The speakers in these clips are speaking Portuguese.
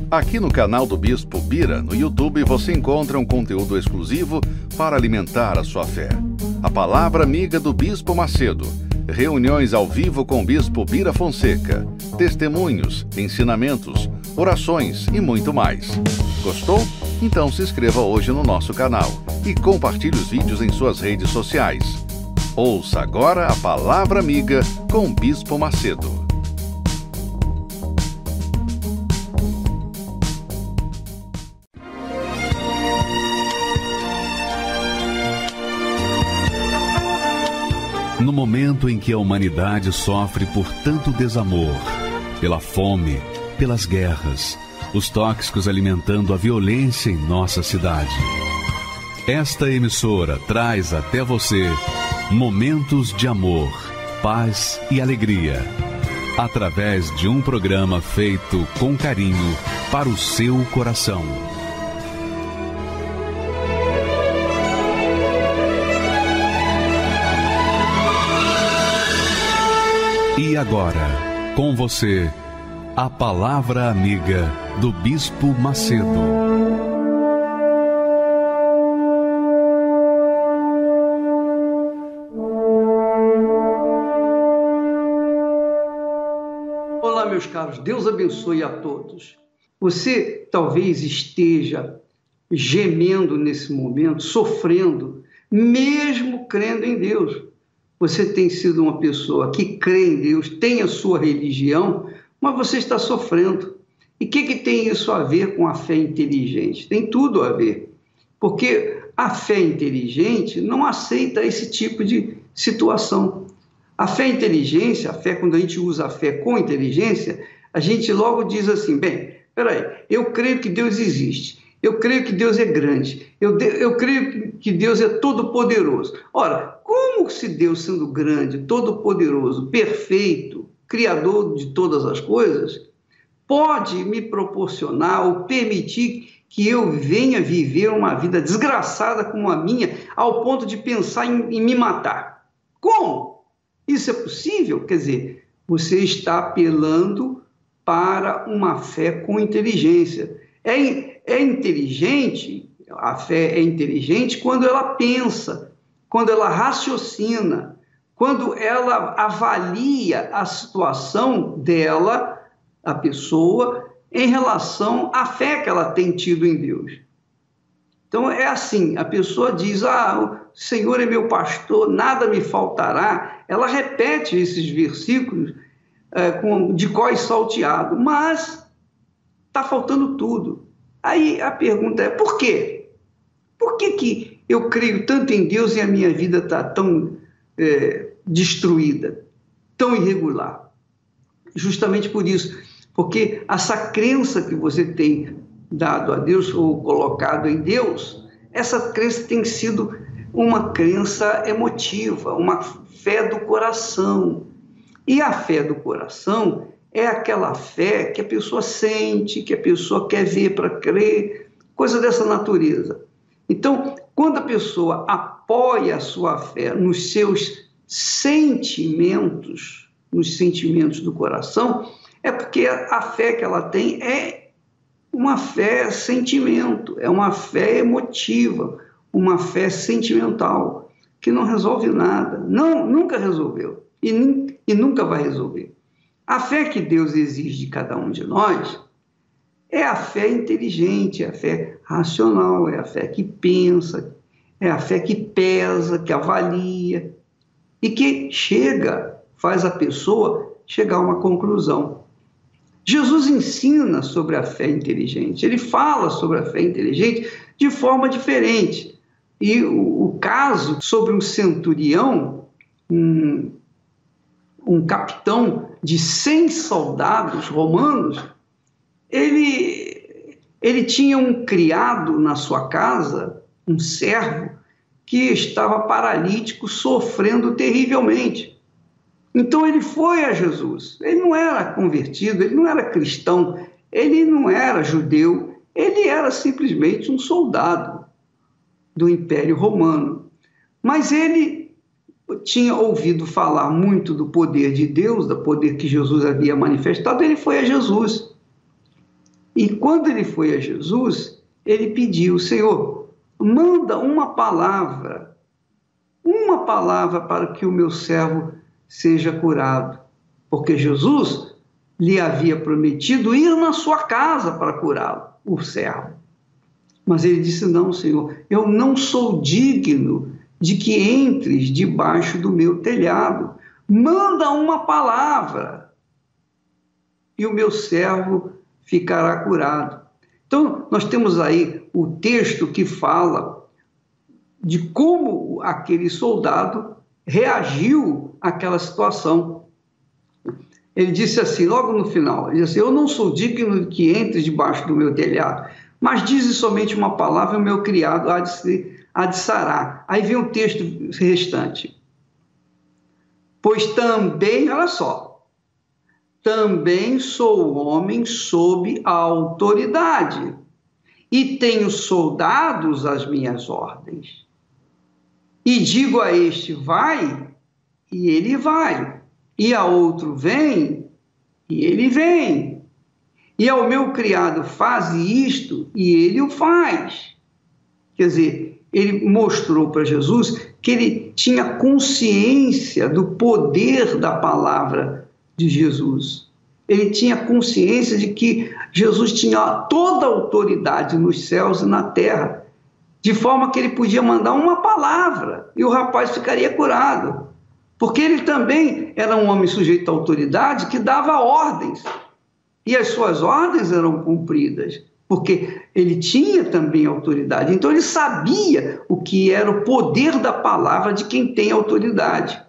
Aqui no canal do Bispo Bira, no YouTube, você encontra um conteúdo exclusivo para alimentar a sua fé. A Palavra Amiga do Bispo Macedo, reuniões ao vivo com o Bispo Bira Fonseca, testemunhos, ensinamentos, orações e muito mais. Gostou? Então se inscreva hoje no nosso canal e compartilhe os vídeos em suas redes sociais. Ouça agora a Palavra Amiga com o Bispo Macedo. No momento em que a humanidade sofre por tanto desamor, pela fome, pelas guerras, os tóxicos alimentando a violência em nossa cidade, esta emissora traz até você momentos de amor, paz e alegria, através de um programa feito com carinho para o seu coração. E agora, com você, a Palavra Amiga do Bispo Macedo. Olá, meus caros, Deus abençoe a todos. Você talvez esteja gemendo nesse momento, sofrendo, mesmo crendo em Deus. Você tem sido uma pessoa que crê em Deus, tem a sua religião, mas você está sofrendo. E o que tem isso a ver com a fé inteligente? Tem tudo a ver. Porque a fé inteligente não aceita esse tipo de situação. A fé inteligente, quando a gente usa a fé com inteligência, a gente logo diz assim, bem, peraí, eu creio que Deus existe. Eu creio que Deus é grande, eu creio que Deus é todo-poderoso. Ora, como se Deus, sendo grande, todo-poderoso, perfeito, criador de todas as coisas, pode me proporcionar ou permitir que eu venha viver uma vida desgraçada como a minha, ao ponto de pensar em me matar? Como? Isso é possível? Quer dizer, você está apelando para uma fé com inteligência. É inteligente, a fé é inteligente quando ela pensa, quando ela raciocina, quando ela avalia a situação dela, a pessoa, em relação à fé que ela tem tido em Deus. Então é assim, a pessoa diz, o Senhor é meu pastor, nada me faltará. Ela repete esses versículos de cós salteado, mas está faltando tudo. Aí a pergunta é, por quê? Por que eu creio tanto em Deus e a minha vida está tão destruída, tão irregular? Justamente por isso, porque essa crença que você tem dado a Deus ou colocado em Deus, essa crença tem sido uma crença emotiva, uma fé do coração. E a fé do coração é aquela fé que a pessoa sente, que a pessoa quer ver para crer, coisa dessa natureza. Então, quando a pessoa apoia a sua fé nos seus sentimentos, nos sentimentos do coração, é porque a fé que ela tem é uma fé sentimento, é uma fé emotiva, uma fé sentimental, que não resolve nada, nunca resolveu e nunca vai resolver. A fé que Deus exige de cada um de nós é a fé inteligente, é a fé racional, é a fé que pensa, é a fé que pesa, que avalia e que faz a pessoa chegar a uma conclusão. Jesus ensina sobre a fé inteligente, ele fala sobre a fé inteligente de forma diferente. E o caso sobre um centurião, um capitão de 100 soldados romanos, ele tinha um criado na sua casa, um servo, que estava paralítico, sofrendo terrivelmente. Então ele foi a Jesus. Ele não era convertido, ele não era cristão, ele não era judeu, ele era simplesmente um soldado do Império Romano. Mas ele tinha ouvido falar muito do poder de Deus, do poder que Jesus havia manifestado, ele foi a Jesus. E quando ele foi a Jesus, ele pediu: Senhor, manda uma palavra para que o meu servo seja curado. Porque Jesus lhe havia prometido ir na sua casa para curá-lo, o servo. Mas ele disse: não, Senhor, eu não sou digno de que entres debaixo do meu telhado. Manda uma palavra e o meu servo ficará curado. Então, nós temos aí o texto que fala de como aquele soldado reagiu àquela situação. Ele disse assim, logo no final, ele disse assim: eu não sou digno de que entres debaixo do meu telhado, mas dize somente uma palavra e o meu criado há de sarar. Aí vem o texto restante. Pois também, olha só, também sou homem sob a autoridade e tenho soldados às minhas ordens. E digo a este: vai, e ele vai. E a outro: vem, e ele vem. E ao meu criado: faze isto, e ele o faz. Quer dizer, ele mostrou para Jesus que ele tinha consciência do poder da palavra de Jesus. Ele tinha consciência de que Jesus tinha toda a autoridade nos céus e na terra, de forma que ele podia mandar uma palavra e o rapaz ficaria curado. Porque ele também era um homem sujeito à autoridade que dava ordens. E as suas ordens eram cumpridas, porque ele tinha também autoridade. Então ele sabia o que era o poder da palavra de quem tem autoridade.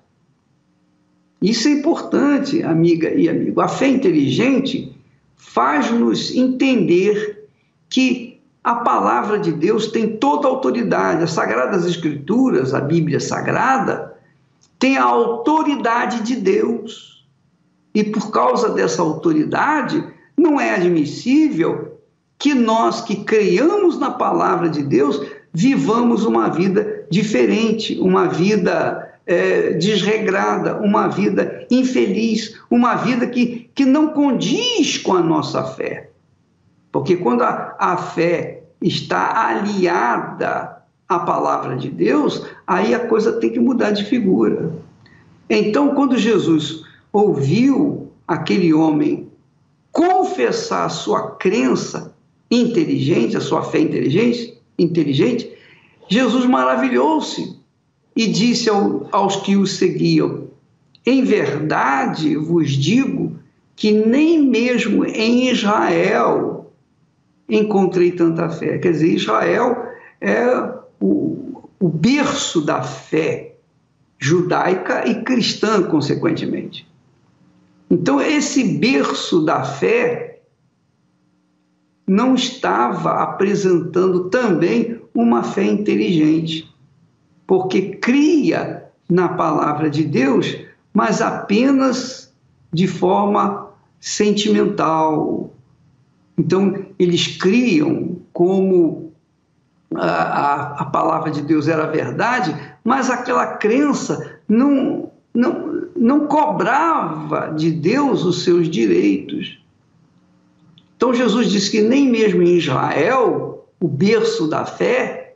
Isso é importante, amiga e amigo. A fé inteligente faz-nos entender que a palavra de Deus tem toda a autoridade. As Sagradas Escrituras, a Bíblia Sagrada, tem a autoridade de Deus. E por causa dessa autoridade, não é admissível que nós que creiamos na palavra de Deus vivamos uma vida diferente, uma vida desregrada, uma vida infeliz, uma vida que não condiz com a nossa fé. Porque quando a fé está aliada à palavra de Deus, aí a coisa tem que mudar de figura. Então, quando Jesus ouviu aquele homem confessar a sua crença inteligente, a sua fé inteligente, Jesus maravilhou-se e disse aos que o seguiam: em verdade vos digo que nem mesmo em Israel encontrei tanta fé. Quer dizer, Israel é o berço da fé judaica e cristã, consequentemente. Então, esse berço da fé não estava apresentando também uma fé inteligente, porque cria na palavra de Deus, mas apenas de forma sentimental. Então, eles criam como a palavra de Deus era verdade, mas aquela crença não cobrava de Deus os seus direitos. Então Jesus disse que nem mesmo em Israel, o berço da fé,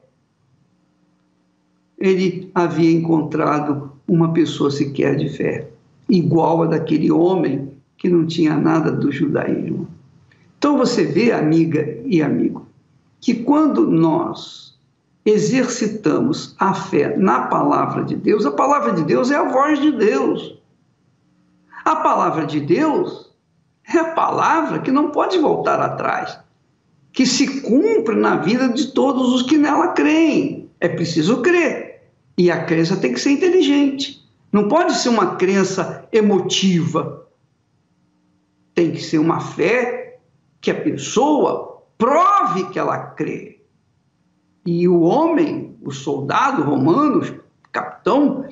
ele havia encontrado uma pessoa sequer de fé, igual a daquele homem que não tinha nada do judaísmo. Então você vê, amiga e amigo, que quando nós exercitamos a fé na palavra de Deus, a palavra de Deus é a voz de Deus. A palavra de Deus é a palavra que não pode voltar atrás, que se cumpre na vida de todos os que nela creem. É preciso crer. E a crença tem que ser inteligente. Não pode ser uma crença emotiva. Tem que ser uma fé que a pessoa prove que ela crê. E o homem, o soldado romano, o capitão,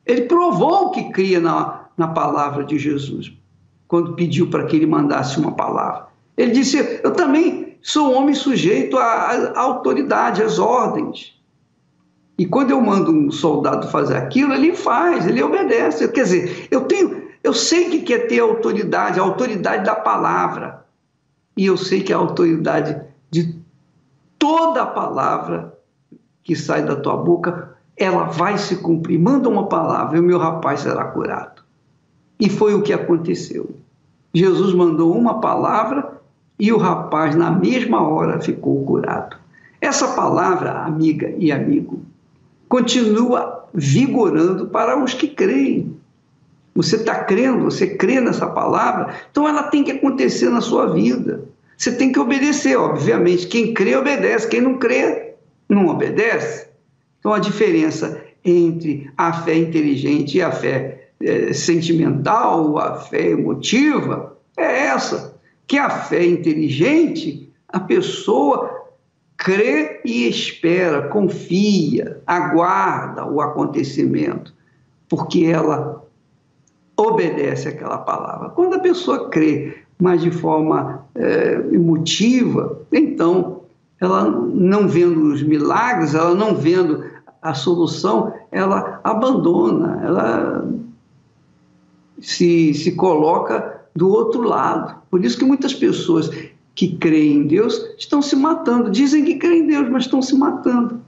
ele provou que cria na palavra de Jesus, quando pediu para que ele mandasse uma palavra. Ele disse: eu também sou um homem sujeito à autoridade, às ordens. E quando eu mando um soldado fazer aquilo, ele faz, ele obedece. Quer dizer, eu sei que quer ter autoridade, a autoridade da palavra. e eu sei que a autoridade de toda a palavra que sai da tua boca, ela vai se cumprir. Manda uma palavra e o meu rapaz será curado. E foi o que aconteceu. Jesus mandou uma palavra e o rapaz, na mesma hora, ficou curado. Essa palavra, amiga e amigo, continua vigorando para os que creem. Você está crendo, você crê nessa palavra, então ela tem que acontecer na sua vida. Você tem que obedecer, obviamente. Quem crê, obedece. Quem não crê, não obedece. Então, a diferença entre a fé inteligente e a fé sentimental, a fé emotiva, é essa. Que a fé inteligente, a pessoa crê e espera, confia, aguarda o acontecimento, porque ela obedece àquela palavra. Quando a pessoa crê, mas de forma emotiva, então, ela não vendo os milagres, ela não vendo a solução, ela abandona, ela se coloca do outro lado. Por isso que muitas pessoas que creem em Deus estão se matando. Dizem que creem em Deus, mas estão se matando.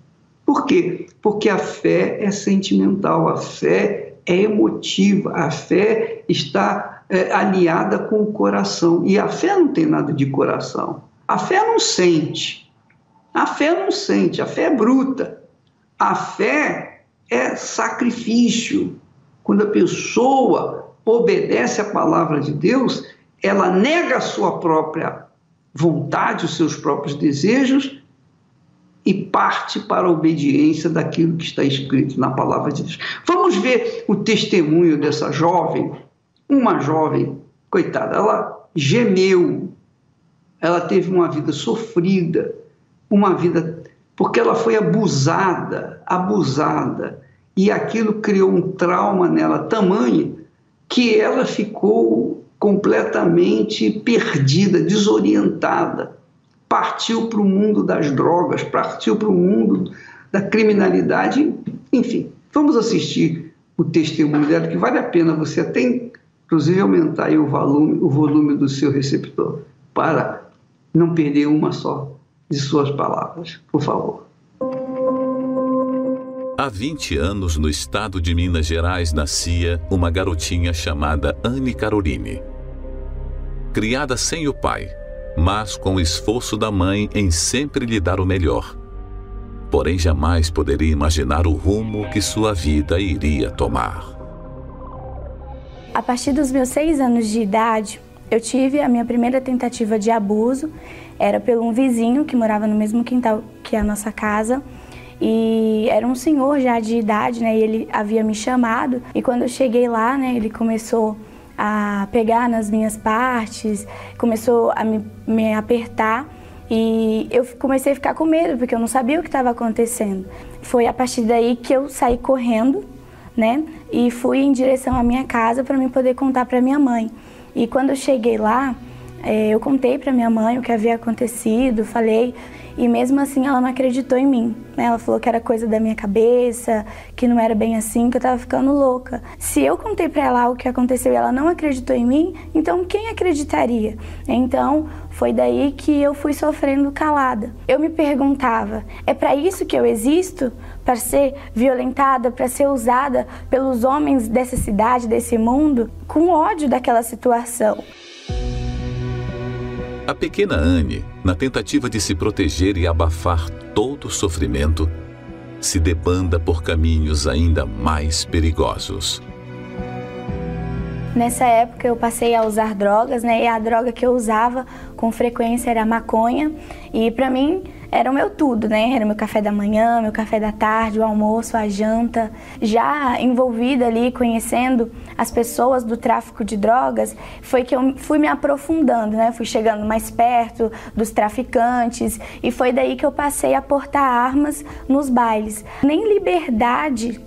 Por quê? Porque a fé é sentimental, a fé é emotiva, a fé está aliada com o coração. E a fé não tem nada de coração. A fé não sente. A fé não sente, a fé é bruta. A fé é sacrifício. Quando a pessoa obedece à palavra de Deus, ela nega a sua própria vontade, os seus próprios desejos e parte para a obediência daquilo que está escrito na palavra de Deus. Vamos ver o testemunho dessa jovem. Uma jovem, coitada, ela gemeu, ela teve uma vida sofrida, uma vida porque ela foi abusada, e aquilo criou um trauma nela tamanho que ela ficou completamente perdida, desorientada, partiu para o mundo das drogas, partiu para o mundo da criminalidade, enfim. Vamos assistir o testemunho dela, que vale a pena você até, inclusive, aumentar aí o volume do seu receptor, para não perder uma só de suas palavras, por favor. Há 20 anos, no estado de Minas Gerais, nascia uma garotinha chamada Anne Caroline. Criada sem o pai, mas com o esforço da mãe em sempre lhe dar o melhor. Porém, jamais poderia imaginar o rumo que sua vida iria tomar. A partir dos meus 6 anos de idade, eu tive a minha primeira tentativa de abuso. Era por um vizinho que morava no mesmo quintal que a nossa casa. E era um senhor já de idade, né? E ele havia me chamado. E quando eu cheguei lá, né? Ele começou a pegar nas minhas partes, começou a me apertar. E eu comecei a ficar com medo, porque eu não sabia o que estava acontecendo. Foi a partir daí que eu saí correndo, né? E fui em direção à minha casa para mim poder contar para minha mãe. E quando eu cheguei lá, eu contei para minha mãe o que havia acontecido, falei, e mesmo assim ela não acreditou em mim, né? Ela falou que era coisa da minha cabeça, que não era bem assim, que eu estava ficando louca. Se eu contei para ela o que aconteceu e ela não acreditou em mim, então quem acreditaria? Então foi daí que eu fui sofrendo calada. Eu me perguntava, é para isso que eu existo? Para ser violentada, para ser usada pelos homens dessa cidade, desse mundo, com ódio daquela situação. A pequena Anne, na tentativa de se proteger e abafar todo o sofrimento, se debanda por caminhos ainda mais perigosos. Nessa época eu passei a usar drogas, né? E a droga que eu usava com frequência era a maconha. E para mim era o meu tudo, né? Era o meu café da manhã, meu café da tarde, o almoço, a janta. Já envolvida ali, conhecendo as pessoas do tráfico de drogas, foi que eu fui me aprofundando, né? Fui chegando mais perto dos traficantes e foi daí que eu passei a portar armas nos bailes. Nem liberdade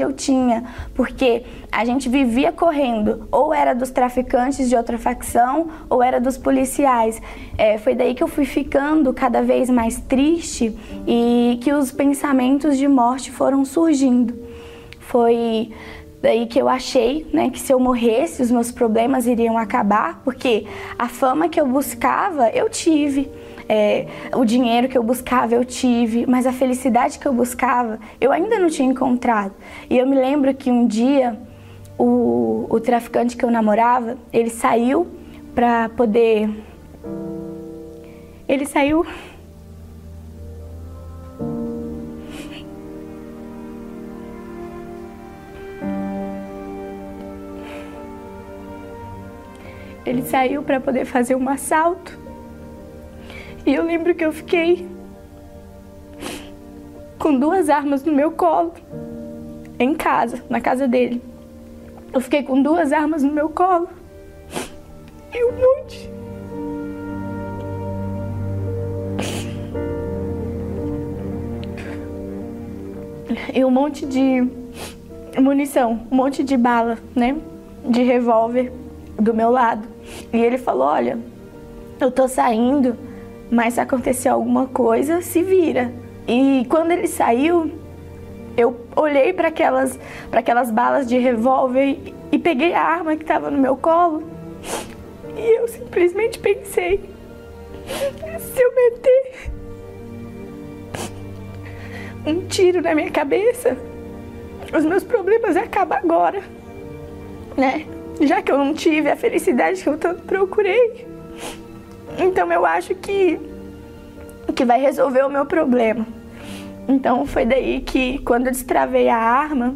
eu tinha, porque a gente vivia correndo, ou era dos traficantes de outra facção, ou era dos policiais. Foi daí que eu fui ficando cada vez mais triste e que os pensamentos de morte foram surgindo. Foi Daí que eu achei, né, que se eu morresse, os meus problemas iriam acabar, porque a fama que eu buscava, eu tive. O dinheiro que eu buscava, eu tive. Mas a felicidade que eu buscava, eu ainda não tinha encontrado. E eu me lembro que um dia, o traficante que eu namorava, ele saiu para poder... Ele saiu para poder fazer um assalto. E eu lembro que eu fiquei com 2 armas no meu colo, em casa, na casa dele. Eu fiquei com 2 armas no meu colo e um monte de munição, um monte de bala, né, de revólver do meu lado. E ele falou: olha, eu tô saindo, mas se acontecer alguma coisa, se vira. E quando ele saiu, eu olhei para aquelas balas de revólver e peguei a arma que estava no meu colo. E eu simplesmente pensei: se eu meter um tiro na minha cabeça, os meus problemas acabam agora, né? Já que eu não tive a felicidade que eu tanto procurei. Então eu acho que vai resolver o meu problema. Então foi daí que, quando eu destravei a arma,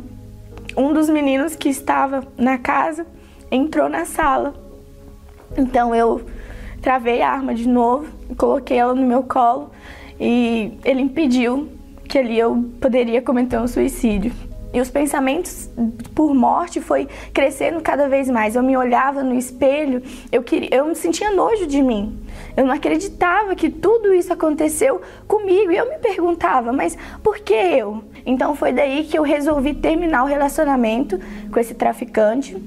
um dos meninos que estava na casa entrou na sala. Então eu travei a arma de novo, coloquei ela no meu colo e ele impediu que ali eu poderia cometer um suicídio. E os pensamentos por morte foi crescendo cada vez mais. Eu me olhava no espelho, eu me sentia nojo de mim. Eu não acreditava que tudo isso aconteceu comigo. E eu me perguntava, mas por que eu? Então foi daí que eu resolvi terminar o relacionamento com esse traficante.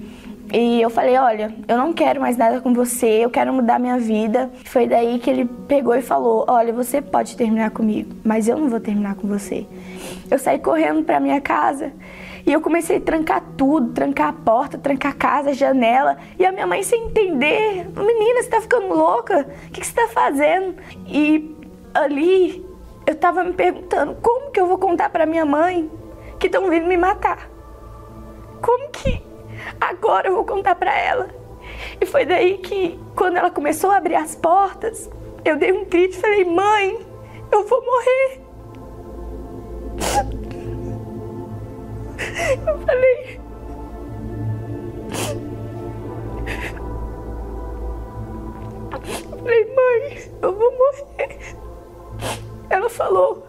E eu falei: olha, eu não quero mais nada com você, eu quero mudar minha vida. Foi daí que ele pegou e falou: olha, você pode terminar comigo, mas eu não vou terminar com você. Eu saí correndo pra minha casa e eu comecei a trancar tudo, trancar a porta, trancar a casa, a janela. E a minha mãe, sem entender: menina, você tá ficando louca? O que você tá fazendo? E ali eu tava me perguntando: como que eu vou contar pra minha mãe que estão vindo me matar? Como que agora eu vou contar pra ela? E foi daí que, quando ela começou a abrir as portas, eu dei um grito e falei: mãe, eu vou morrer. Eu falei: mãe, eu vou morrer. Ela falou: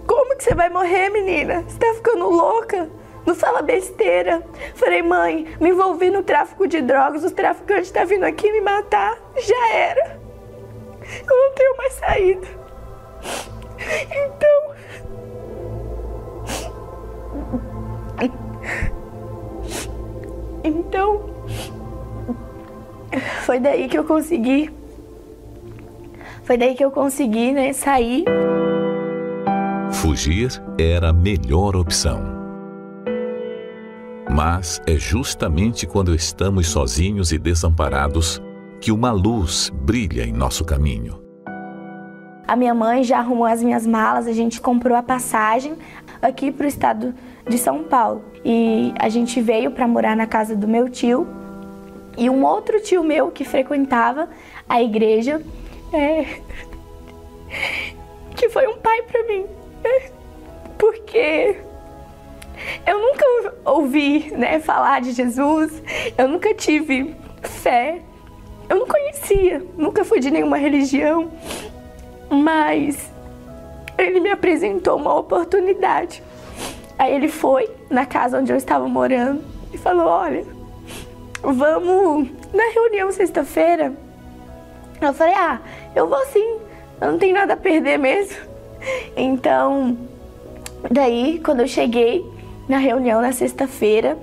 como que você vai morrer, menina? Você tá ficando louca? Não fala besteira. Falei: mãe, me envolvi no tráfico de drogas, os traficantes estão vindo aqui me matar. Já era. Eu não tenho mais saída. Então, foi daí que eu consegui. Né, sair. Fugir era a melhor opção. Mas é justamente quando estamos sozinhos e desamparados que uma luz brilha em nosso caminho. A minha mãe já arrumou as minhas malas, a gente comprou a passagem aqui para o estado de São Paulo. E a gente veio para morar na casa do meu tio e um outro tio meu que frequentava a igreja, que foi um pai para mim, porque eu nunca ouvi, né, falar de Jesus, eu nunca tive fé, eu não conhecia, nunca fui de nenhuma religião, mas ele me apresentou uma oportunidade. Aí ele foi na casa onde eu estava morando e falou: olha, vamos na reunião sexta-feira. Eu falei: ah, eu vou sim, eu não tenho nada a perder mesmo. Então, daí, quando eu cheguei na reunião na sexta-feira,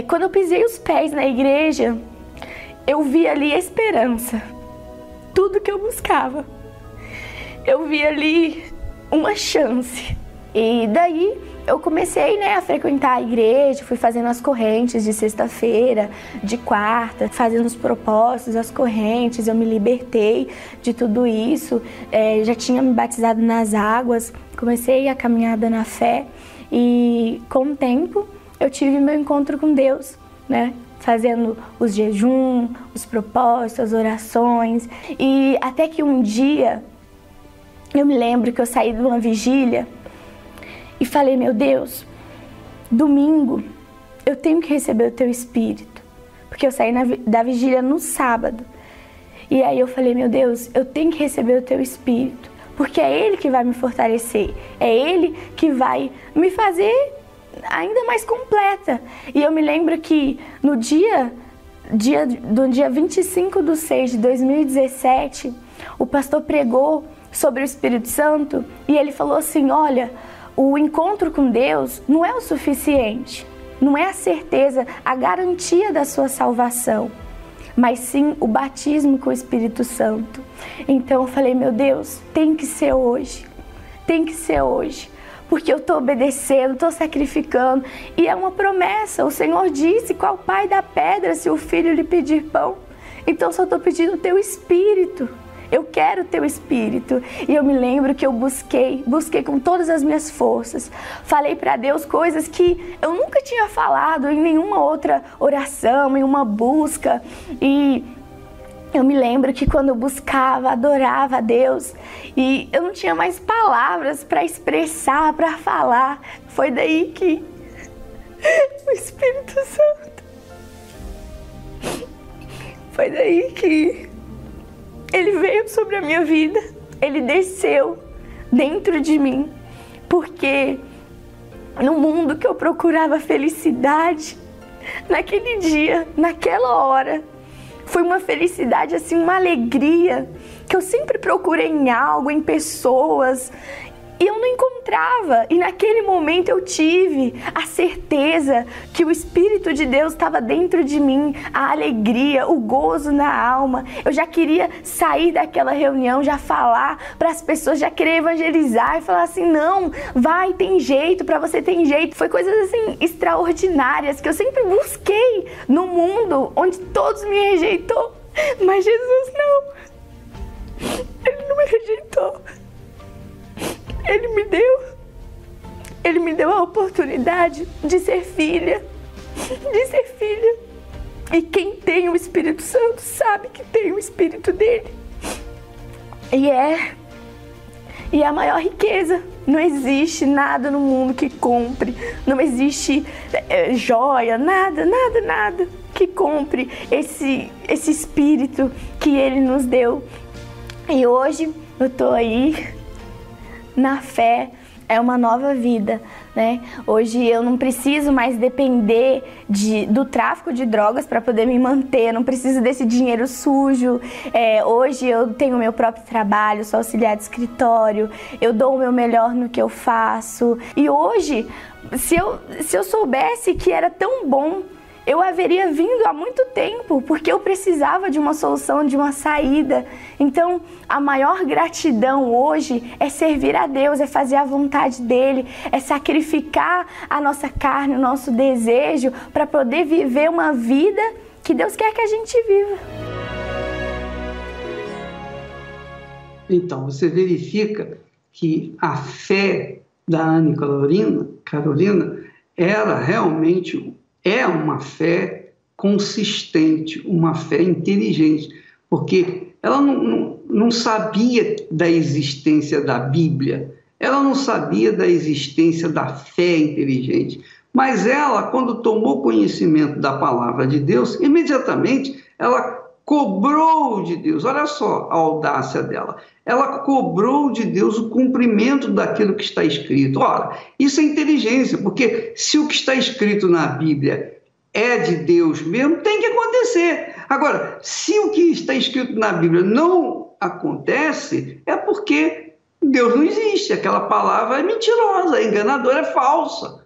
quando eu pisei os pés na igreja, eu vi ali a esperança, tudo que eu buscava. Eu vi ali uma chance. E daí eu comecei, né, a frequentar a igreja, fui fazendo as correntes de sexta-feira, de quarta, fazendo os propósitos, as correntes, eu me libertei de tudo isso, já tinha me batizado nas águas, comecei a caminhada na fé e com o tempo eu tive meu encontro com Deus, né, fazendo os jejum, os propósitos, as orações, e até que um dia eu me lembro que eu saí de uma vigília e falei, meu Deus, domingo eu tenho que receber o teu Espírito, porque eu saí da vigília no sábado, e aí eu falei, meu Deus, eu tenho que receber o teu Espírito, porque é Ele que vai me fortalecer, é Ele que vai me fazer ainda mais completa. E eu me lembro que no dia 25/6/2017, o pastor pregou sobre o Espírito Santo e ele falou assim, olha, o encontro com Deus não é o suficiente, não é a certeza, a garantia da sua salvação, mas sim o batismo com o Espírito Santo. Então eu falei, meu Deus, tem que ser hoje, porque eu estou obedecendo, estou sacrificando, e é uma promessa, o Senhor disse, qual pai dá pedra se o filho lhe pedir pão? Então só estou pedindo o teu Espírito, eu quero o teu Espírito. E eu me lembro que eu busquei com todas as minhas forças, falei para Deus coisas que eu nunca tinha falado em nenhuma outra oração, em uma busca, e eu me lembro que quando eu buscava, adorava a Deus e eu não tinha mais palavras para expressar, para falar. Foi daí que o Espírito Santo, foi daí que Ele veio sobre a minha vida, Ele desceu dentro de mim, porque no mundo que eu procurava felicidade, naquele dia, naquela hora, foi uma felicidade, assim, uma alegria que eu sempre procurei em algo, em pessoas, e eu não encontrava. E naquele momento eu tive a certeza que o Espírito de Deus estava dentro de mim, a alegria, o gozo na alma. Eu já queria sair daquela reunião, já falar para as pessoas, já querer evangelizar e falar assim, não, vai, tem jeito, para você tem jeito. Foi coisas assim extraordinárias que eu sempre busquei no mundo, onde todos me rejeitou. Mas Jesus não, Ele não me rejeitou. Ele me deu a oportunidade de ser filha. E quem tem o Espírito Santo sabe que tem o Espírito dele. E é a maior riqueza. Não existe nada no mundo que compre. Não existe joia, nada que compre esse Espírito que Ele nos deu. E hoje eu estou aí na fé, é uma nova vida, né? Hoje eu não preciso mais depender do tráfico de drogas para poder me manter, não preciso desse dinheiro sujo. Hoje eu tenho o meu próprio trabalho, sou auxiliar de escritório, eu dou o meu melhor no que eu faço. E hoje, se eu soubesse que era tão bom, eu haveria vindo há muito tempo, porque eu precisava de uma solução, de uma saída. Então, a maior gratidão hoje é servir a Deus, é fazer a vontade dEle, é sacrificar a nossa carne, o nosso desejo, para poder viver uma vida que Deus quer que a gente viva. Então, você verifica que a fé da Anne Carolina, ela realmente é uma fé consistente, uma fé inteligente, porque ela não sabia da existência da Bíblia, ela não sabia da existência da fé inteligente, mas ela, quando tomou conhecimento da palavra de Deus, imediatamente ela cobrou de Deus, olha só a audácia dela, ela cobrou de Deus o cumprimento daquilo que está escrito. Ora, isso é inteligência, porque se o que está escrito na Bíblia é de Deus mesmo, tem que acontecer. Agora, se o que está escrito na Bíblia não acontece, é porque Deus não existe, aquela palavra é mentirosa, é enganadora, é falsa.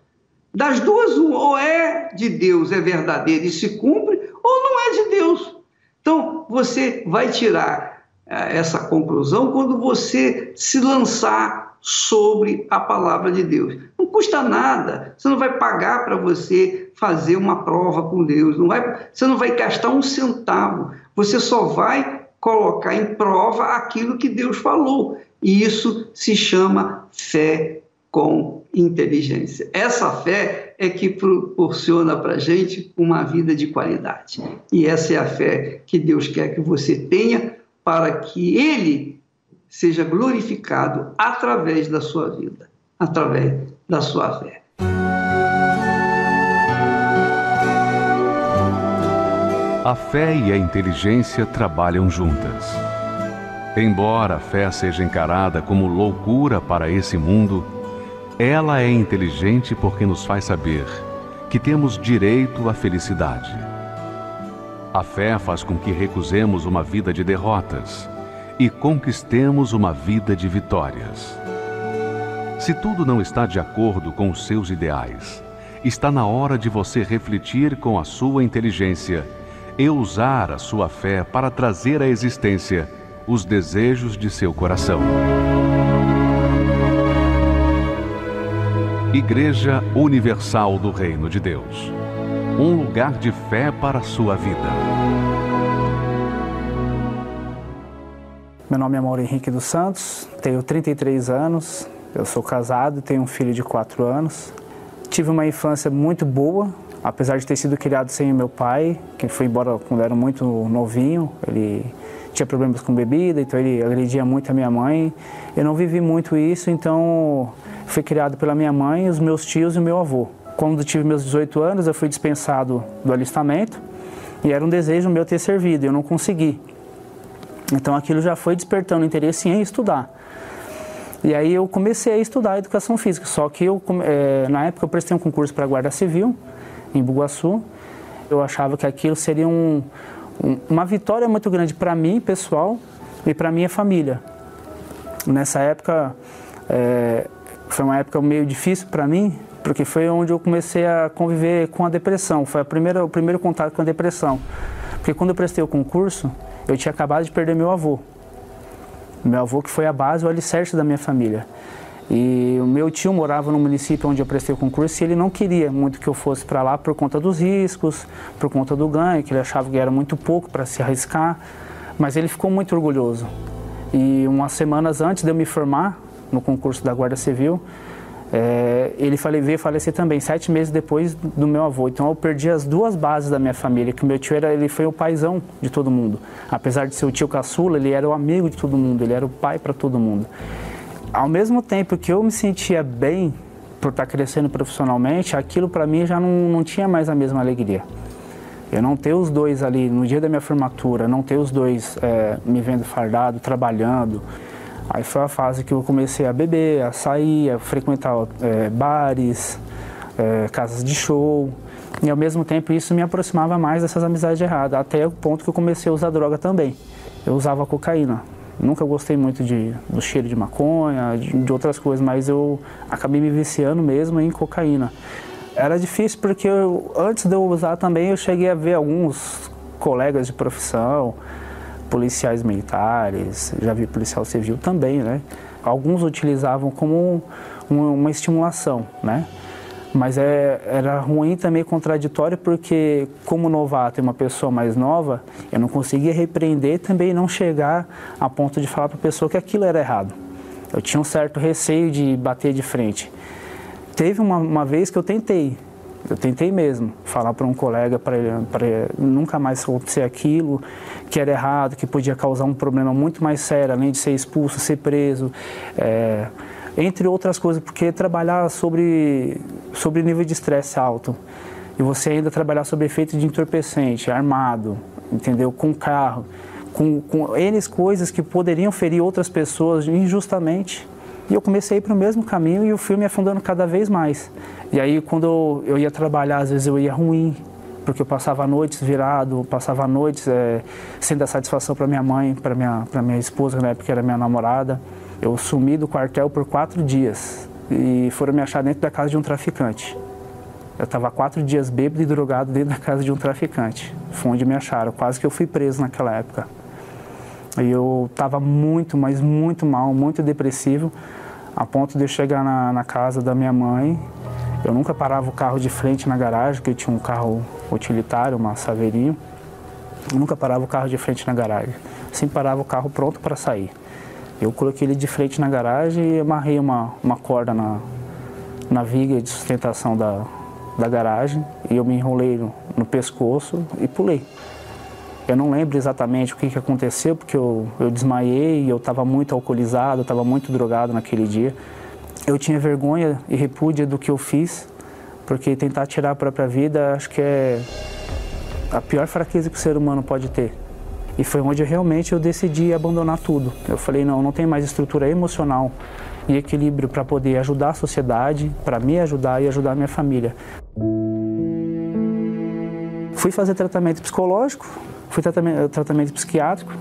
Das duas, ou é de Deus, é verdadeira e se cumpre, ou não é de Deus. Então, você vai tirar essa conclusão quando você se lançar sobre a palavra de Deus. Não custa nada, você não vai pagar para você fazer uma prova com Deus, você não vai gastar um centavo, você só vai colocar em prova aquilo que Deus falou. E isso se chama fé com inteligência. Essa fé é que proporciona para a gente uma vida de qualidade. E essa é a fé que Deus quer que você tenha para que Ele seja glorificado através da sua vida, através da sua fé. A fé e a inteligência trabalham juntas. Embora a fé seja encarada como loucura para esse mundo, ela é inteligente porque nos faz saber que temos direito à felicidade. A fé faz com que recusemos uma vida de derrotas e conquistemos uma vida de vitórias. Se tudo não está de acordo com os seus ideais, está na hora de você refletir com a sua inteligência e usar a sua fé para trazer à existência os desejos de seu coração. Igreja Universal do Reino de Deus. Um lugar de fé para a sua vida. Meu nome é Mauro Henrique dos Santos, tenho 33 anos, eu sou casado, tenho um filho de 4 anos. Tive uma infância muito boa, apesar de ter sido criado sem o meu pai, que foi embora quando era muito novinho. Ele tinha problemas com bebida, então ele agredia muito a minha mãe. Eu não vivi muito isso, então fui criado pela minha mãe, os meus tios e o meu avô. Quando tive meus 18 anos, eu fui dispensado do alistamento e era um desejo meu ter servido, eu não consegui. Então aquilo já foi despertando interesse em estudar. E aí eu comecei a estudar educação física, só que na época eu prestei um concurso para a Guarda Civil, em Bugaçu. Eu achava que aquilo seria uma vitória muito grande para mim, pessoal, e para minha família. Nessa época, foi uma época meio difícil para mim, porque foi onde eu comecei a conviver com a depressão. Foi o primeiro contato com a depressão. Porque quando eu prestei o concurso, eu tinha acabado de perder meu avô. Meu avô que foi a base, o alicerce da minha família. E o meu tio morava no município onde eu prestei o concurso e ele não queria muito que eu fosse para lá por conta dos riscos, por conta do ganho, que ele achava que era muito pouco para se arriscar. Mas ele ficou muito orgulhoso. E umas semanas antes de eu me formar no concurso da Guarda Civil, ele veio falecer também, 7 meses depois do meu avô. Então eu perdi as duas bases da minha família, que o meu tio ele foi o paizão de todo mundo. Apesar de ser o tio caçula, ele era o amigo de todo mundo, ele era o pai para todo mundo. Ao mesmo tempo que eu me sentia bem por estar crescendo profissionalmente, aquilo para mim já não tinha mais a mesma alegria. Eu não ter os dois ali no dia da minha formatura, não ter os dois me vendo fardado, trabalhando. Aí foi a fase que eu comecei a beber, a sair, a frequentar bares, casas de show. E ao mesmo tempo isso me aproximava mais dessas amizades erradas, até o ponto que eu comecei a usar droga também. Eu usava cocaína. Nunca gostei muito do cheiro de maconha, de outras coisas, mas eu acabei me viciando mesmo em cocaína. Era difícil porque antes de eu usar também eu cheguei a ver alguns colegas de profissão, policiais militares, já vi policial civil também, né? Alguns utilizavam como uma estimulação, né? Mas era ruim também, contraditório, porque como novato e uma pessoa mais nova, eu não conseguia repreender também e não chegar a ponto de falar para a pessoa que aquilo era errado. Eu tinha um certo receio de bater de frente. Teve uma vez que eu tentei mesmo falar para um colega para nunca mais acontecer aquilo, que era errado, que podia causar um problema muito mais sério, além de ser expulso, ser preso, entre outras coisas, porque trabalhar sobre nível de estresse alto e você ainda trabalhar sobre efeito de entorpecente, armado, entendeu? Com carro, com N coisas que poderiam ferir outras pessoas injustamente. E eu comecei a ir para o mesmo caminho e o fui me afundando cada vez mais. E aí quando eu ia trabalhar, às vezes eu ia ruim, porque eu passava noites virado, passava noites sem dar satisfação para minha mãe, para minha esposa, na época era minha namorada. Eu sumi do quartel por 4 dias e foram me achar dentro da casa de um traficante. Eu estava 4 dias bêbado e drogado dentro da casa de um traficante. Foi onde me acharam, quase que eu fui preso naquela época. E eu estava muito, mas muito mal, muito depressivo, A ponto de eu chegar na casa da minha mãe, eu nunca parava o carro de frente na garagem, porque eu tinha um carro utilitário, uma Saveirinho. Eu nunca parava o carro de frente na garagem. Sempre parava o carro pronto para sair. Eu coloquei ele de frente na garagem e amarrei uma corda na viga de sustentação da garagem e eu me enrolei no pescoço e pulei. Eu não lembro exatamente o que aconteceu, porque eu desmaiei, eu estava muito alcoolizado, estava muito drogado naquele dia. Eu tinha vergonha e repúdia do que eu fiz, porque tentar tirar a própria vida acho que é a pior fraqueza que o ser humano pode ter. E foi onde realmente eu decidi abandonar tudo. Eu falei, não tem mais estrutura emocional e equilíbrio para poder ajudar a sociedade, para me ajudar e ajudar a minha família. Fui fazer tratamento psicológico, fui tratamento psiquiátrico,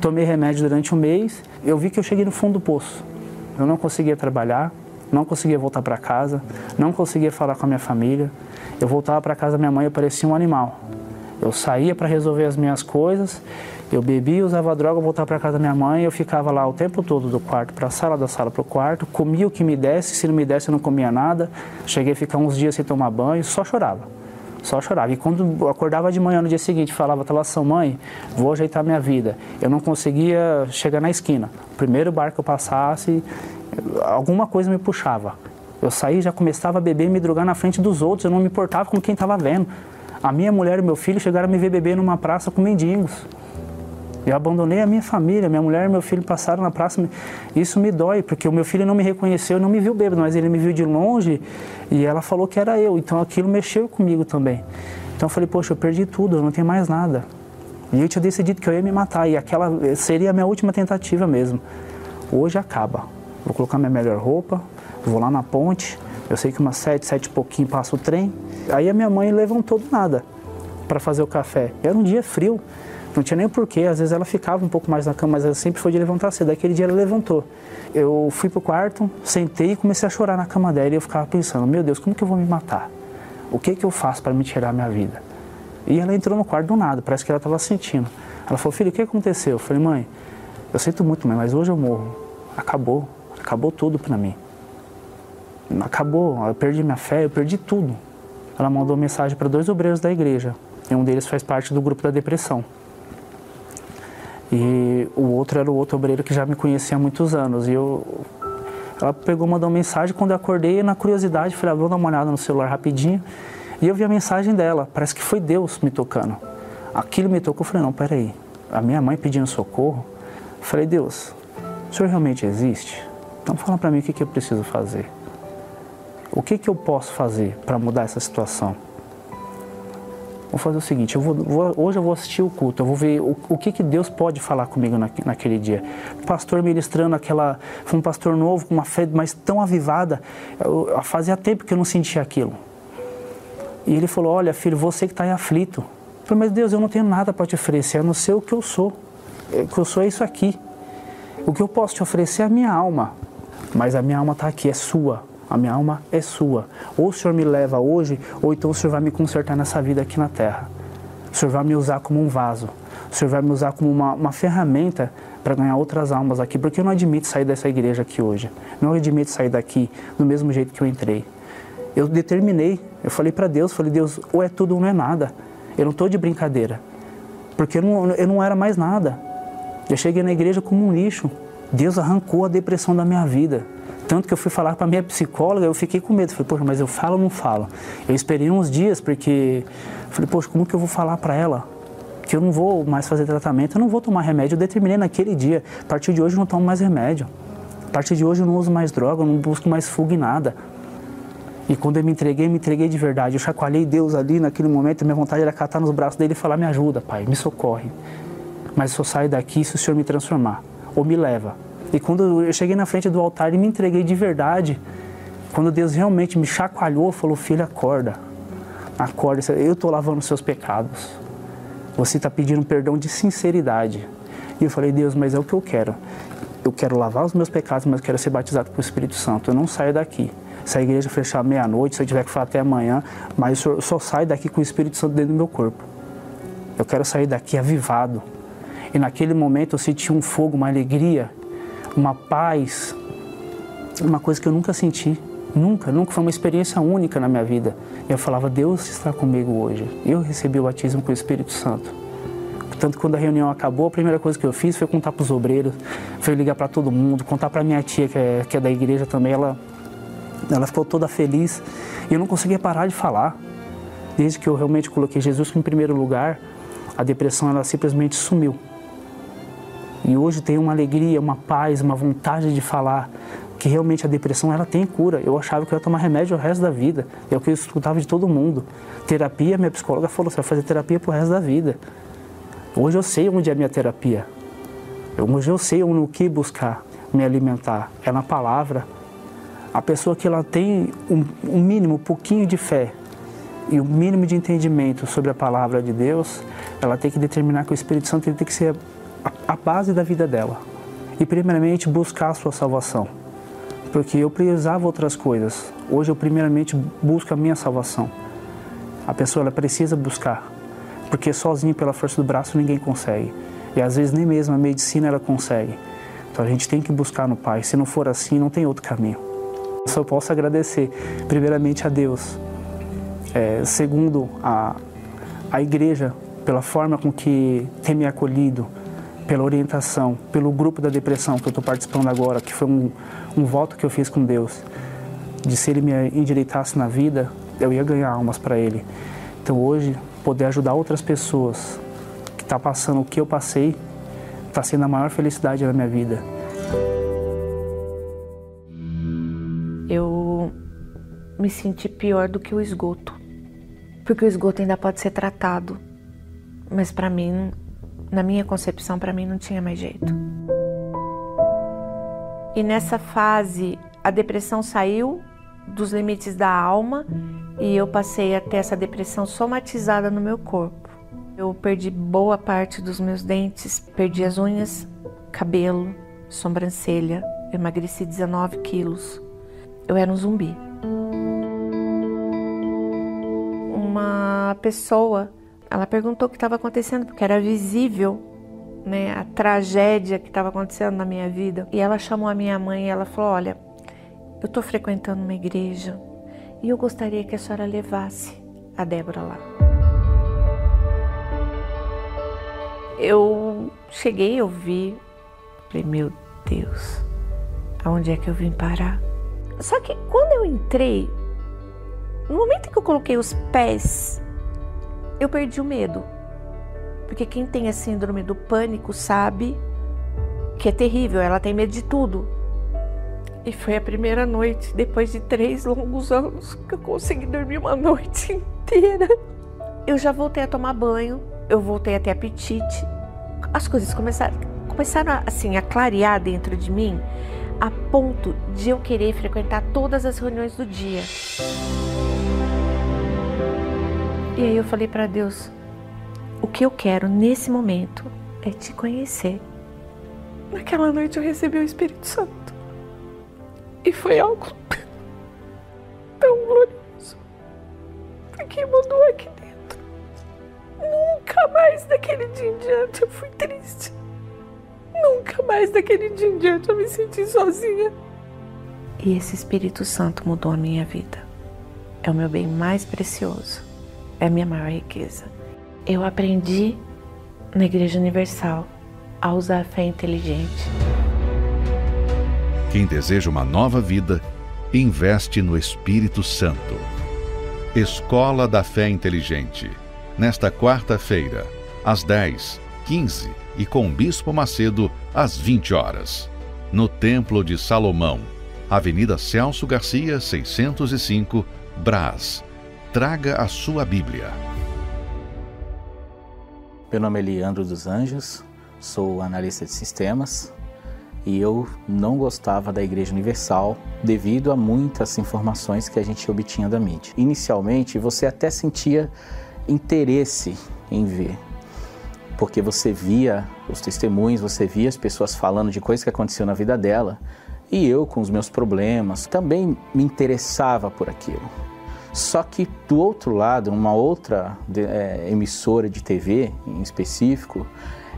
tomei remédio durante um mês. Eu vi que eu cheguei no fundo do poço. Eu não conseguia trabalhar, não conseguia voltar para casa, não conseguia falar com a minha família. Eu voltava para casa da minha mãe, eu parecia um animal. Eu saía para resolver as minhas coisas, eu bebia, usava droga, eu voltava para casa da minha mãe, eu ficava lá o tempo todo do quarto para a sala, da sala para o quarto, comia o que me desse, se não me desse eu não comia nada. Cheguei a ficar uns dias sem tomar banho, só chorava. E quando eu acordava de manhã no dia seguinte, falava, Talação, mãe, vou ajeitar minha vida. Eu não conseguia chegar na esquina. O primeiro bar que eu passasse, alguma coisa me puxava. Eu saía, já começava a beber e me drogar na frente dos outros, eu não me importava com quem estava vendo. A minha mulher e meu filho chegaram a me ver beber numa praça com mendigos. Eu abandonei a minha família, minha mulher e meu filho passaram na praça. Isso me dói, porque o meu filho não me reconheceu, não me viu bêbado, mas ele me viu de longe e ela falou que era eu. Então aquilo mexeu comigo também. Então eu falei, poxa, eu perdi tudo, eu não tenho mais nada. E eu tinha decidido que eu ia me matar e aquela seria a minha última tentativa mesmo. Hoje acaba. Vou colocar minha melhor roupa, vou lá na ponte, eu sei que umas 7 e pouquinho passa o trem. Aí a minha mãe levantou do nada para fazer o café. Era um dia frio. Não tinha nem porquê, às vezes ela ficava um pouco mais na cama, mas ela sempre foi de levantar cedo. Daquele dia ela levantou. Eu fui pro quarto, sentei e comecei a chorar na cama dela e eu ficava pensando, meu Deus, como que eu vou me matar? O que eu faço para me tirar a minha vida? E ela entrou no quarto do nada, parece que ela estava sentindo. Ela falou, filho, o que aconteceu? Eu falei, mãe, eu sinto muito, mãe, mas hoje eu morro. Acabou tudo para mim. Acabou, eu perdi minha fé, eu perdi tudo. Ela mandou mensagem para 2 obreiros da igreja e um deles faz parte do grupo da depressão. E o outro era o outro obreiro que já me conhecia há muitos anos. E ela pegou, mandou uma mensagem, quando eu acordei, na curiosidade, falei, vou dar uma olhada no celular rapidinho. E eu vi a mensagem dela, parece que foi Deus me tocando. Aquilo me tocou, eu falei, não, peraí, a minha mãe pedindo socorro. Eu falei, Deus, o Senhor realmente existe? Então fala para mim o que eu preciso fazer. O que eu posso fazer para mudar essa situação? Vou fazer o seguinte, hoje eu vou assistir o culto, eu vou ver o que Deus pode falar comigo naquele dia. O pastor ministrando foi um pastor novo, com uma fé mas tão avivada, fazia tempo que eu não sentia aquilo. E ele falou, olha filho, você que está aí aflito. Eu falei, mas Deus, eu não tenho nada para te oferecer, a não ser o que eu sou. O que eu sou é isso aqui. O que eu posso te oferecer é a minha alma, mas a minha alma está aqui, é sua. A minha alma é sua. Ou o Senhor me leva hoje, ou então o Senhor vai me consertar nessa vida aqui na terra. O Senhor vai me usar como um vaso. O Senhor vai me usar como uma ferramenta para ganhar outras almas aqui. Porque eu não admito sair dessa igreja aqui hoje. Não admito sair daqui do mesmo jeito que eu entrei. Eu determinei. Eu falei para Deus, Deus, ou é tudo ou não é nada. Eu não estou de brincadeira. Porque eu não era mais nada. Eu cheguei na igreja como um lixo. Deus arrancou a depressão da minha vida. Tanto que eu fui falar para a minha psicóloga, eu fiquei com medo. Falei, poxa, mas eu falo ou não falo? Eu esperei uns dias, porque... Falei, poxa, como que eu vou falar para ela? Que eu não vou mais fazer tratamento, eu não vou tomar remédio. Eu determinei naquele dia. A partir de hoje eu não tomo mais remédio. A partir de hoje eu não uso mais droga, eu não busco mais fuga em nada. E quando eu me entreguei de verdade. Eu chacoalhei Deus ali naquele momento, a minha vontade era catar nos braços dele e falar, me ajuda, Pai, me socorre. Mas eu só saio daqui se o Senhor me transformar. Ou me leva. E quando eu cheguei na frente do altar e me entreguei de verdade, quando Deus realmente me chacoalhou, falou, filho, acorda, eu estou lavando os seus pecados. Você está pedindo perdão de sinceridade. E eu falei, Deus, mas é o que eu quero. Eu quero lavar os meus pecados, mas eu quero ser batizado com o Espírito Santo. Eu não saio daqui. Se a igreja fechar meia-noite, se eu tiver que falar até amanhã, mas eu só saio daqui com o Espírito Santo dentro do meu corpo. Eu quero sair daqui avivado. E naquele momento eu senti um fogo, uma alegria, uma paz uma coisa que eu nunca senti, nunca foi uma experiência única na minha vida. E eu falava, Deus está comigo hoje. Eu recebi o batismo com o Espírito Santo. Portanto, quando a reunião acabou, a primeira coisa que eu fiz foi contar para os obreiros, foi ligar para todo mundo, contar para minha tia, que é da igreja também. Ela ficou toda feliz e eu não conseguia parar de falar. Desde que eu realmente coloquei Jesus em primeiro lugar, a depressão ela simplesmente sumiu. E hoje tem uma alegria, uma paz, uma vontade de falar que realmente a depressão ela tem cura. Eu achava que eu ia tomar remédio o resto da vida. É o que eu escutava de todo mundo. Terapia, minha psicóloga falou, você vai fazer terapia pro resto da vida. Hoje eu sei onde é a minha terapia. Hoje eu sei no que buscar me alimentar. É na palavra. A pessoa que ela tem um mínimo, um pouquinho de fé e o mínimo de entendimento sobre a palavra de Deus, ela tem que determinar que o Espírito Santo ele tem que ser a base da vida dela. E primeiramente buscar a sua salvação. Porque eu precisava outras coisas. Hoje eu primeiramente busco a minha salvação. A pessoa ela precisa buscar. Porque sozinho, pela força do braço, ninguém consegue. E às vezes nem mesmo a medicina ela consegue. Então a gente tem que buscar no Pai. Se não for assim, não tem outro caminho. Eu só posso agradecer primeiramente a Deus. Segundo a igreja, pela forma com que tem me acolhido, pela orientação, pelo grupo da depressão que eu estou participando agora, que foi um voto que eu fiz com Deus, de se Ele me endireitasse na vida, eu ia ganhar almas para Ele. Então hoje, poder ajudar outras pessoas que estão passando o que eu passei, está sendo a maior felicidade da minha vida. Eu me senti pior do que o esgoto, porque o esgoto ainda pode ser tratado, mas para mim, na minha concepção, para mim não tinha mais jeito. E nessa fase, a depressão saiu dos limites da alma e eu passei a ter essa depressão somatizada no meu corpo. Eu perdi boa parte dos meus dentes, perdi as unhas, cabelo, sobrancelha, eu emagreci 19 quilos. Eu era um zumbi. Uma pessoa, ela perguntou o que estava acontecendo, porque era visível, né, a tragédia que estava acontecendo na minha vida. E ela chamou a minha mãe e ela falou, olha, eu estou frequentando uma igreja e eu gostaria que a senhora levasse a Débora lá. Eu cheguei, eu vi, falei, meu Deus, aonde é que eu vim parar? Só que quando eu entrei, no momento em que eu coloquei os pés, eu perdi o medo. Porque quem tem a síndrome do pânico sabe que é terrível, ela tem medo de tudo. E foi a primeira noite, depois de 3 longos anos, que eu consegui dormir uma noite inteira. Eu já voltei a tomar banho, eu voltei a ter apetite. As coisas começaram assim, a clarear dentro de mim, a ponto de eu querer frequentar todas as reuniões do dia. E aí eu falei para Deus, o que eu quero nesse momento é te conhecer. Naquela noite eu recebi o Espírito Santo. E foi algo tão glorioso. Porque mudou aqui dentro. Nunca mais daquele dia em diante eu fui triste. Nunca mais daquele dia em diante eu me senti sozinha. E esse Espírito Santo mudou a minha vida. É o meu bem mais precioso. É a minha maior riqueza. Eu aprendi na Igreja Universal a usar a fé inteligente. Quem deseja uma nova vida, investe no Espírito Santo. Escola da Fé Inteligente. Nesta quarta-feira, às 10, 15 e com o Bispo Macedo, às 20 horas. No Templo de Salomão, Avenida Celso Garcia, 605, Brás. Traga a sua Bíblia. Meu nome é Leandro dos Anjos, sou analista de sistemas e eu não gostava da Igreja Universal devido a muitas informações que a gente obtinha da mídia. Inicialmente, você até sentia interesse em ver, porque você via os testemunhos, você via as pessoas falando de coisas que aconteciam na vida dela e eu, com os meus problemas, também me interessava por aquilo. Só que do outro lado, uma outra emissora de TV em específico,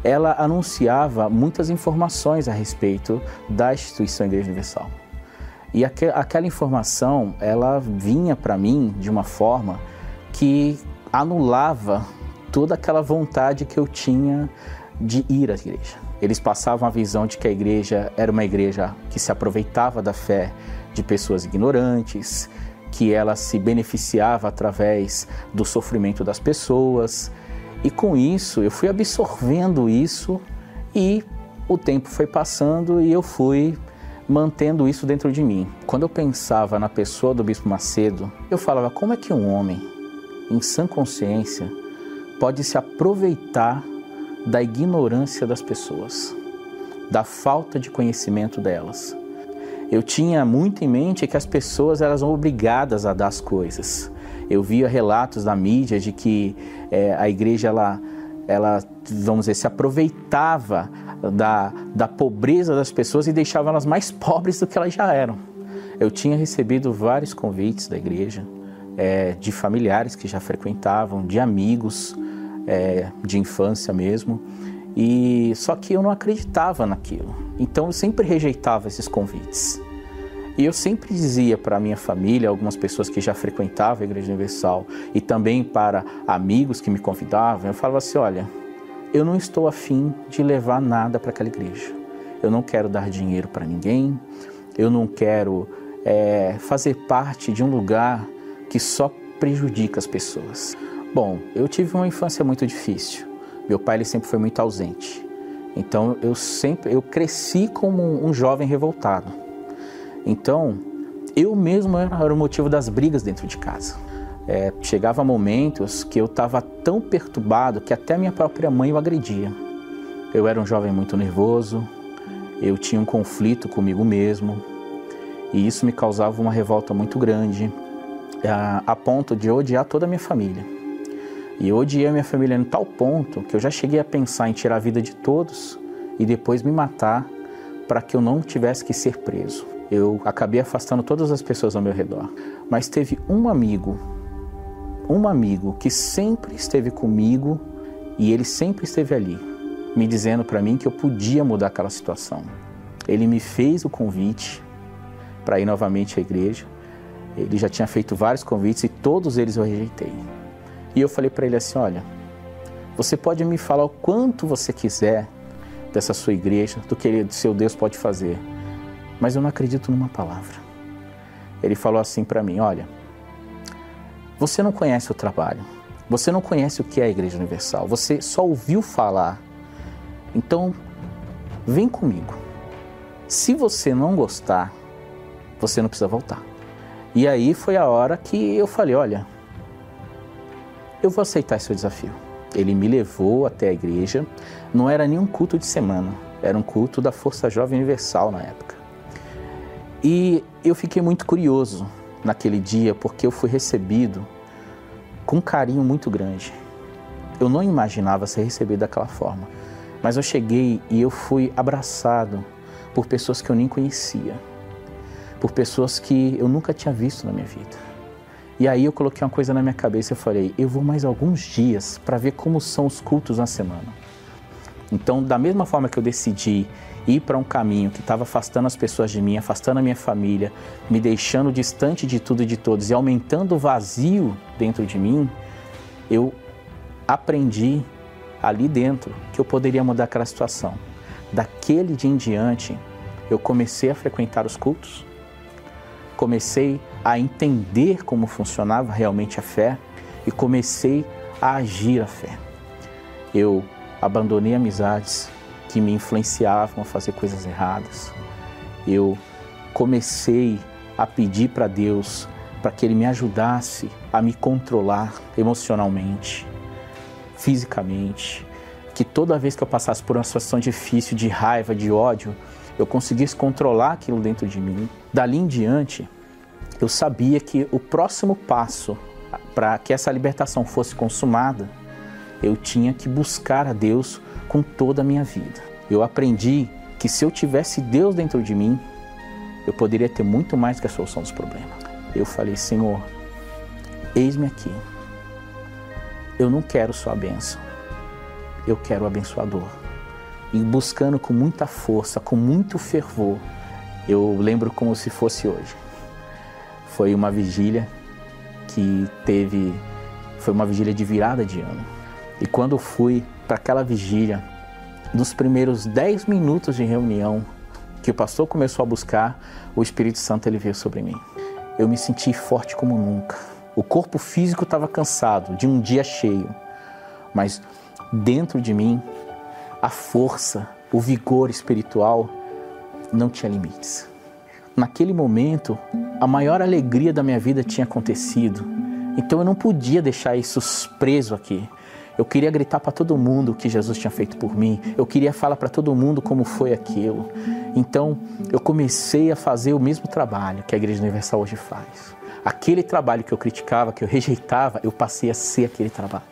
ela anunciava muitas informações a respeito da instituição Igreja Universal. E aquela informação, ela vinha para mim de uma forma que anulava toda aquela vontade que eu tinha de ir à igreja. Eles passavam a visão de que a igreja era uma igreja que se aproveitava da fé de pessoas ignorantes, que ela se beneficiava através do sofrimento das pessoas. E com isso, eu fui absorvendo isso e o tempo foi passando e eu fui mantendo isso dentro de mim. Quando eu pensava na pessoa do Bispo Macedo, eu falava, como é que um homem, em sã consciência, pode se aproveitar da ignorância das pessoas, da falta de conhecimento delas. Eu tinha muito em mente que as pessoas elas são obrigadas a dar as coisas. Eu via relatos da mídia de que a igreja ela, vamos dizer, se aproveitava da pobreza das pessoas e deixava elas mais pobres do que elas já eram. Eu tinha recebido vários convites da igreja, de familiares que já frequentavam, de amigos, de infância mesmo, e só que eu não acreditava naquilo. Então eu sempre rejeitava esses convites. E eu sempre dizia para a minha família, algumas pessoas que já frequentavam a Igreja Universal e também para amigos que me convidavam, eu falava assim, olha, eu não estou afim de levar nada para aquela igreja. Eu não quero dar dinheiro para ninguém, eu não quero fazer parte de um lugar que só prejudica as pessoas. Bom, eu tive uma infância muito difícil. Meu pai ele sempre foi muito ausente. Então eu cresci como um jovem revoltado. Então, eu mesmo era o motivo das brigas dentro de casa. Chegava momentos que eu estava tão perturbado que até minha própria mãe eu agredia. Eu era um jovem muito nervoso, eu tinha um conflito comigo mesmo e isso me causava uma revolta muito grande, a ponto de odiar toda a minha família. E eu odiei a minha família em tal ponto que eu já cheguei a pensar em tirar a vida de todos e depois me matar para que eu não tivesse que ser preso. Eu acabei afastando todas as pessoas ao meu redor. Mas teve um amigo que sempre esteve comigo e ele sempre esteve ali, me dizendo para mim que eu podia mudar aquela situação. Ele me fez o convite para ir novamente à igreja. Ele já tinha feito vários convites e todos eles eu rejeitei. E eu falei para ele assim, olha, você pode me falar o quanto você quiser dessa sua igreja, do que o seu Deus pode fazer, mas eu não acredito numa palavra. Ele falou assim para mim, olha, você não conhece o trabalho, você não conhece o que é a Igreja Universal, você só ouviu falar, então vem comigo. Se você não gostar, você não precisa voltar. E aí foi a hora que eu falei, olha, eu vou aceitar esse seu desafio. Ele me levou até a igreja, não era nenhum culto de semana, era um culto da Força Jovem Universal na época. E eu fiquei muito curioso naquele dia, porque eu fui recebido com um carinho muito grande. Eu não imaginava ser recebido daquela forma, mas eu cheguei e eu fui abraçado por pessoas que eu nem conhecia, por pessoas que eu nunca tinha visto na minha vida. E aí eu coloquei uma coisa na minha cabeça e falei, eu vou mais alguns dias para ver como são os cultos na semana. Então, da mesma forma que eu decidi ir para um caminho que estava afastando as pessoas de mim, afastando a minha família, me deixando distante de tudo e de todos e aumentando o vazio dentro de mim, eu aprendi ali dentro que eu poderia mudar aquela situação. Daquele dia em diante, eu comecei a frequentar os cultos, comecei a entender como funcionava realmente a fé e comecei a agir a fé. Eu abandonei amizades que me influenciavam a fazer coisas erradas. Eu comecei a pedir para Deus para que Ele me ajudasse a me controlar emocionalmente, fisicamente, que toda vez que eu passasse por uma situação difícil, de raiva, de ódio, eu conseguisse controlar aquilo dentro de mim. Dali em diante, eu sabia que o próximo passo para que essa libertação fosse consumada, eu tinha que buscar a Deus com toda a minha vida. Eu aprendi que se eu tivesse Deus dentro de mim, eu poderia ter muito mais do que a solução dos problemas. Eu falei, Senhor, eis-me aqui. Eu não quero só a bênção, eu quero o abençoador. E buscando com muita força, com muito fervor, Eu lembro como se fosse hoje. Foi uma vigília foi uma vigília de virada de ano. E quando eu fui para aquela vigília, nos primeiros 10 minutos de reunião que o pastor começou a buscar, o Espírito Santo ele veio sobre mim. Eu me senti forte como nunca. O corpo físico estava cansado de um dia cheio, mas dentro de mim, a força, o vigor espiritual não tinha limites. Naquele momento, a maior alegria da minha vida tinha acontecido. Então eu não podia deixar isso preso aqui. Eu queria gritar para todo mundo o que Jesus tinha feito por mim. Eu queria falar para todo mundo como foi aquilo. Então eu comecei a fazer o mesmo trabalho que a Igreja Universal hoje faz. Aquele trabalho que eu criticava, que eu rejeitava, eu passei a ser aquele trabalho.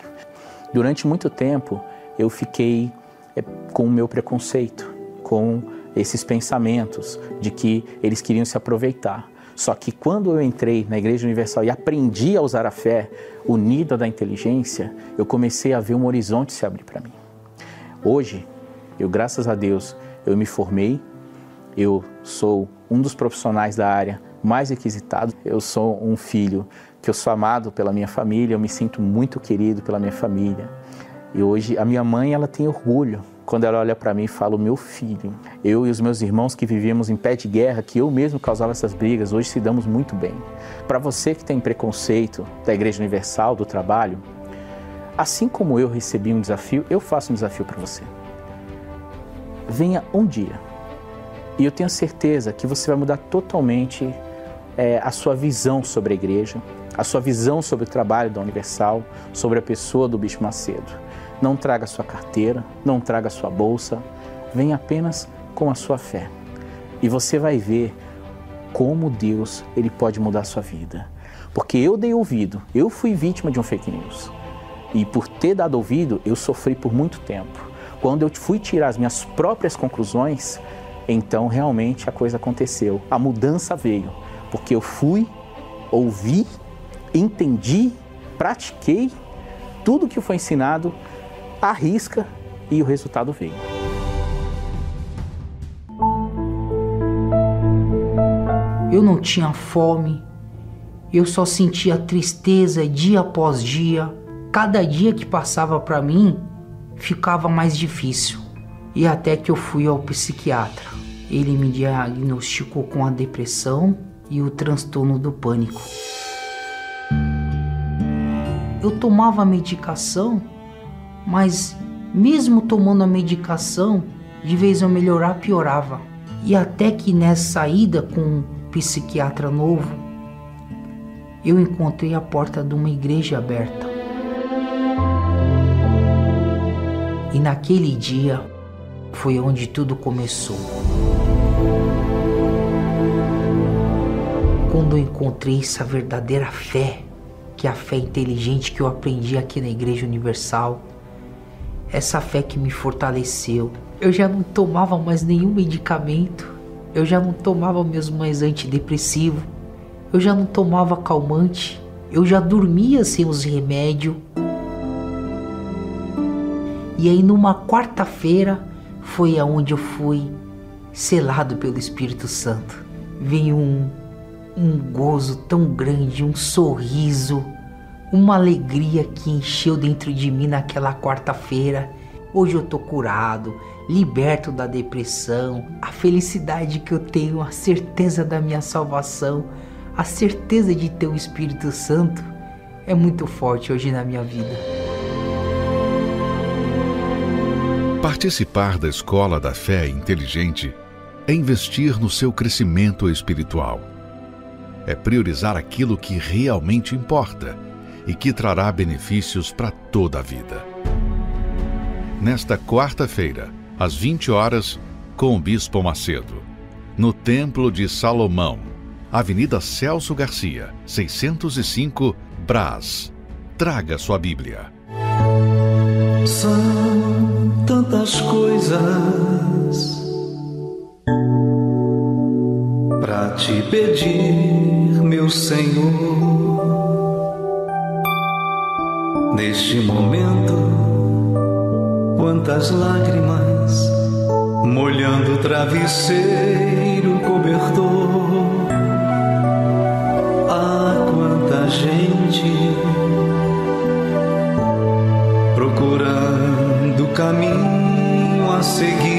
Durante muito tempo eu fiquei com o meu preconceito, com esses pensamentos de que eles queriam se aproveitar. Só que quando eu entrei na Igreja Universal e aprendi a usar a fé unida da inteligência, eu comecei a ver um horizonte se abrir para mim. Hoje, graças a Deus, eu me formei, eu sou um dos profissionais da área mais requisitados, eu sou um filho que eu sou amado pela minha família, eu me sinto muito querido pela minha família. E hoje a minha mãe, ela tem orgulho quando ela olha para mim e fala, meu filho. Eu e os meus irmãos que vivíamos em pé de guerra, que eu mesmo causava essas brigas, hoje se damos muito bem. Para você que tem preconceito da Igreja Universal, do trabalho, assim como eu recebi um desafio, eu faço um desafio para você. Venha um dia e eu tenho certeza que você vai mudar totalmente a sua visão sobre a igreja, a sua visão sobre o trabalho da Universal, sobre a pessoa do Bispo Macedo. Não traga sua carteira, não traga sua bolsa, venha apenas com a sua fé. E você vai ver como Deus ele pode mudar a sua vida. Porque eu dei ouvido, eu fui vítima de um fake news. E por ter dado ouvido, eu sofri por muito tempo. Quando eu fui tirar as minhas próprias conclusões, então realmente a coisa aconteceu. A mudança veio, porque eu fui, ouvi, entendi, pratiquei tudo que foi ensinado, à risca, e o resultado veio. Eu não tinha fome, eu só sentia tristeza dia após dia. Cada dia que passava para mim ficava mais difícil. E até que eu fui ao psiquiatra. Ele me diagnosticou com a depressão e o transtorno do pânico. Eu tomava medicação, mas mesmo tomando a medicação, de vez eu melhorar, piorava. E até que nessa ida com um psiquiatra novo, eu encontrei a porta de uma igreja aberta. E naquele dia foi onde tudo começou. Quando eu encontrei essa verdadeira fé, que é a fé inteligente que eu aprendi aqui na Igreja Universal, essa fé que me fortaleceu. Eu já não tomava mais nenhum medicamento, eu já não tomava mesmo mais antidepressivo, eu já não tomava calmante, eu já dormia sem os remédios. E aí numa quarta-feira foi aonde eu fui selado pelo Espírito Santo. Veio um gozo tão grande, um sorriso, uma alegria que encheu dentro de mim naquela quarta-feira. Hoje eu tô curado, liberto da depressão, a felicidade que eu tenho, a certeza da minha salvação, a certeza de ter o Espírito Santo é muito forte hoje na minha vida. Participar da Escola da Fé Inteligente é investir no seu crescimento espiritual. É priorizar aquilo que realmente importa e que trará benefícios para toda a vida. Nesta quarta-feira, às 20 horas, com o Bispo Macedo, no Templo de Salomão, Avenida Celso Garcia, 605, Brás. Traga sua Bíblia. São tantas coisas pra te pedir, meu Senhor. Neste momento, quantas lágrimas molhando o travesseiro, o cobertor. Ah, quanta gente procurando o caminho a seguir.